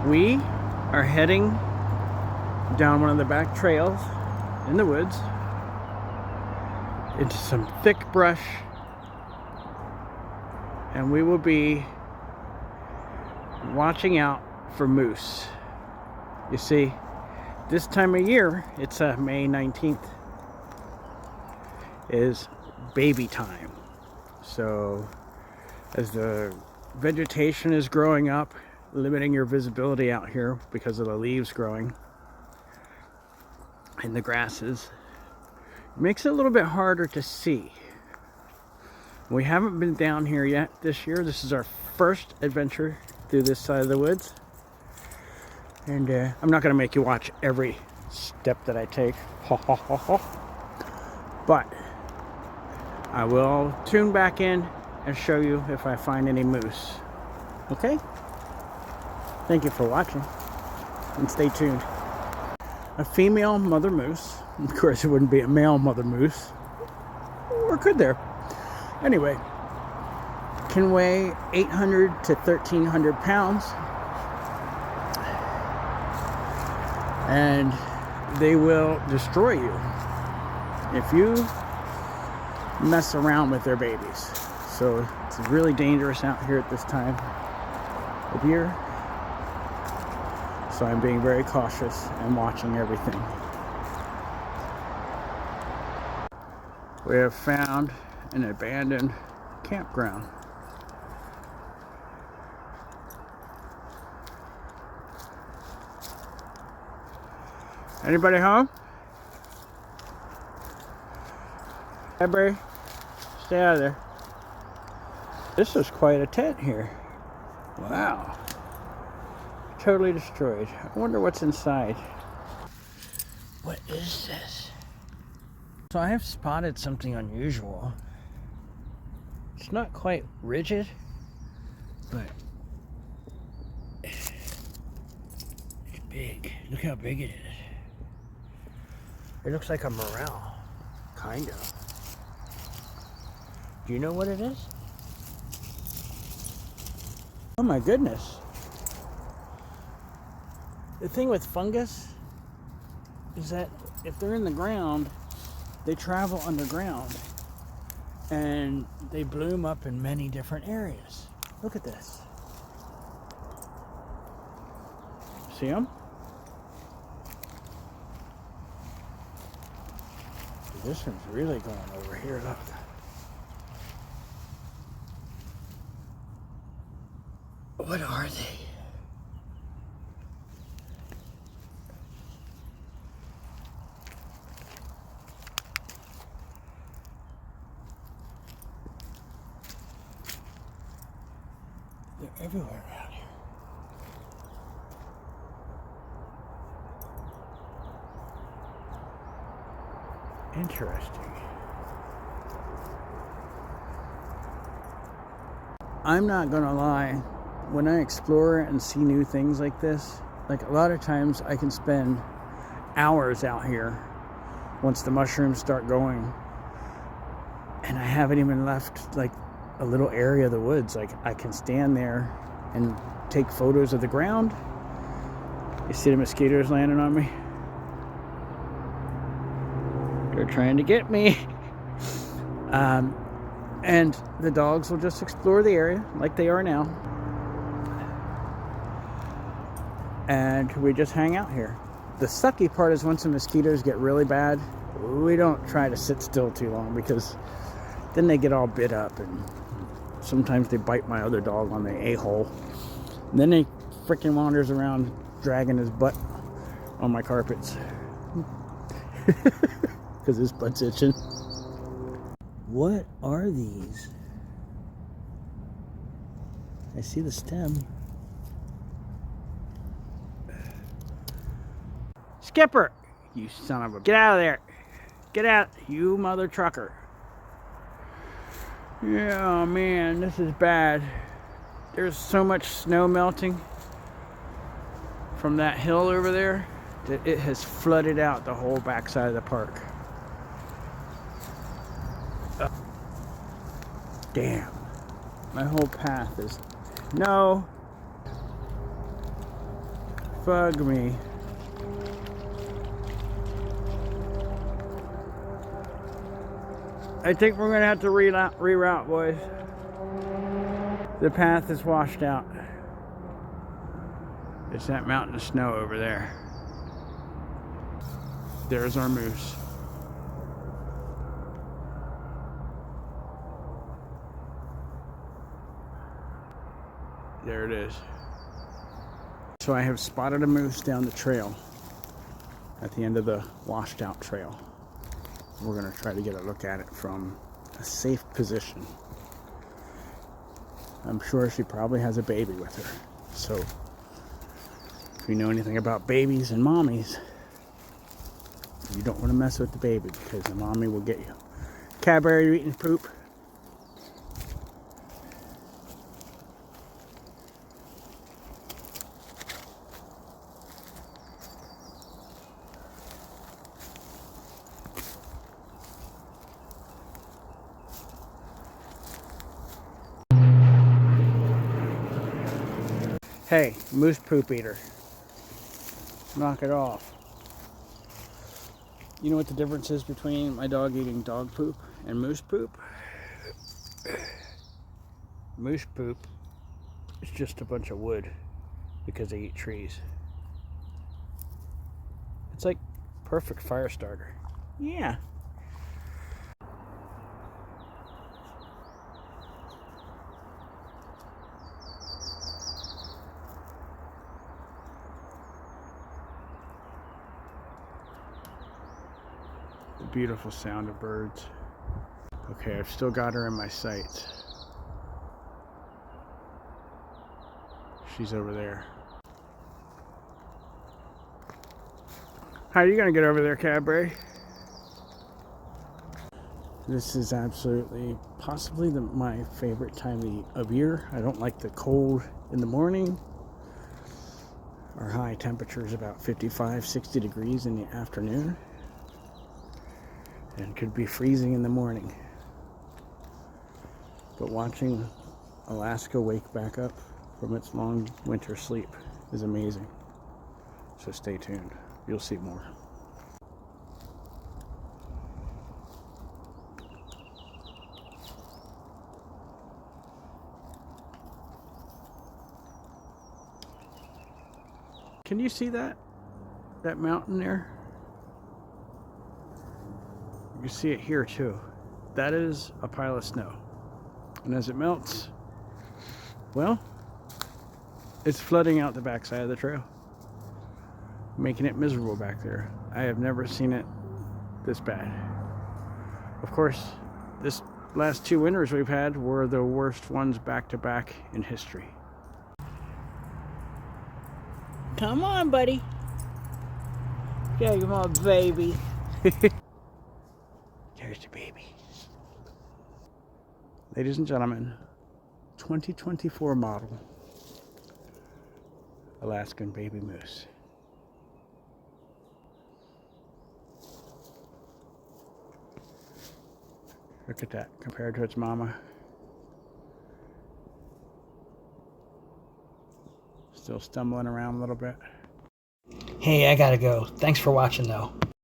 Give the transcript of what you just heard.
We are heading down one of the back trails in the woods into some thick brush, and we will be watching out for moose. You see, this time of year, it's May 19th, is baby time. So as the vegetation is growing up, limiting your visibility out here because of the leaves growing and the grasses, it makes it a little bit harder to see. We haven't been down here yet this year. This is our first adventure through this side of the woods, and I'm not going to make you watch every step that I take, but I will tune back in and show you if I find any moose. Okay? Thank you for watching, and stay tuned. A female mother moose, of course it wouldn't be a male mother moose, or could there? Anyway, can weigh 800 to 1,300 pounds, and they will destroy you if you mess around with their babies. So it's really dangerous out here at this time of year. So I'm being very cautious and watching everything. We have found an abandoned campground. Anybody home? Hey, Barry, stay out of there. This is quite a tent here. Wow. Totally destroyed. I wonder what's inside. What is this? So I have spotted something unusual. It's not quite rigid, but it's big. Look how big it is. It looks like a morel, kind of. Do you know what it is? Oh my goodness. The thing with fungus is that if they're in the ground, they travel underground and they bloom up in many different areas. Look at this. See them? This one's really going over here, look. What are they? They're everywhere around here. Interesting. I'm not gonna lie, when I explore and see new things like this, like a lot of times I can spend hours out here once the mushrooms start going, and I haven't even left like a little area of the woods. Like I can stand there and take photos of the ground. You see the mosquitoes landing on me? They're trying to get me. And the dogs will just explore the area like they are now. And we just hang out here. The sucky part is once the mosquitoes get really bad, we don't try to sit still too long, because then they get all bit up, and sometimes they bite my other dog on the a-hole. And then he freaking wanders around dragging his butt on my carpets. Because his butt's itching. What are these? I see the stem. Skipper! You son of a... Get out of there! Get out, you mother trucker. Yeah, man, this is bad. There's so much snow melting from that hill over there that it has flooded out the whole backside of the park. Damn. My whole path is... No. Fug me. I think we're gonna have to reroute, boys. The path is washed out. It's that mountain of snow over there. There's our moose. There it is. So I have spotted a moose down the trail at the end of the washed out trail. We're gonna try to get a look at it from a safe position. I'm sure she probably has a baby with her. So if you know anything about babies and mommies, you don't want to mess with the baby because the mommy will get you. Cadbury, you eating poop? Hey, moose poop eater. Knock it off. You know what the difference is between my dog eating dog poop and moose poop? Moose poop is just a bunch of wood because they eat trees. It's like perfect fire starter. Yeah. The beautiful sound of birds. Okay, I've still got her in my sights. She's over there. How are you gonna get over there, Cadbury? This is absolutely, possibly my favorite time of year. I don't like the cold in the morning. Our high temperature is about 55, 60 degrees in the afternoon. And could be freezing in the morning. But watching Alaska wake back up from its long winter sleep is amazing. So stay tuned. You'll see more. Can you see that? That mountain there? You can see it here too. That is a pile of snow. And as it melts, well, it's flooding out the backside of the trail, making it miserable back there. I have never seen it this bad. Of course, this last 2 winters we've had were the worst ones back to back in history. Come on, buddy. Yeah, come on, baby. There's the baby. Ladies and gentlemen, 2024 model Alaskan baby moose. Look at that compared to its mama. Still stumbling around a little bit. Hey, I gotta go. Thanks for watching though.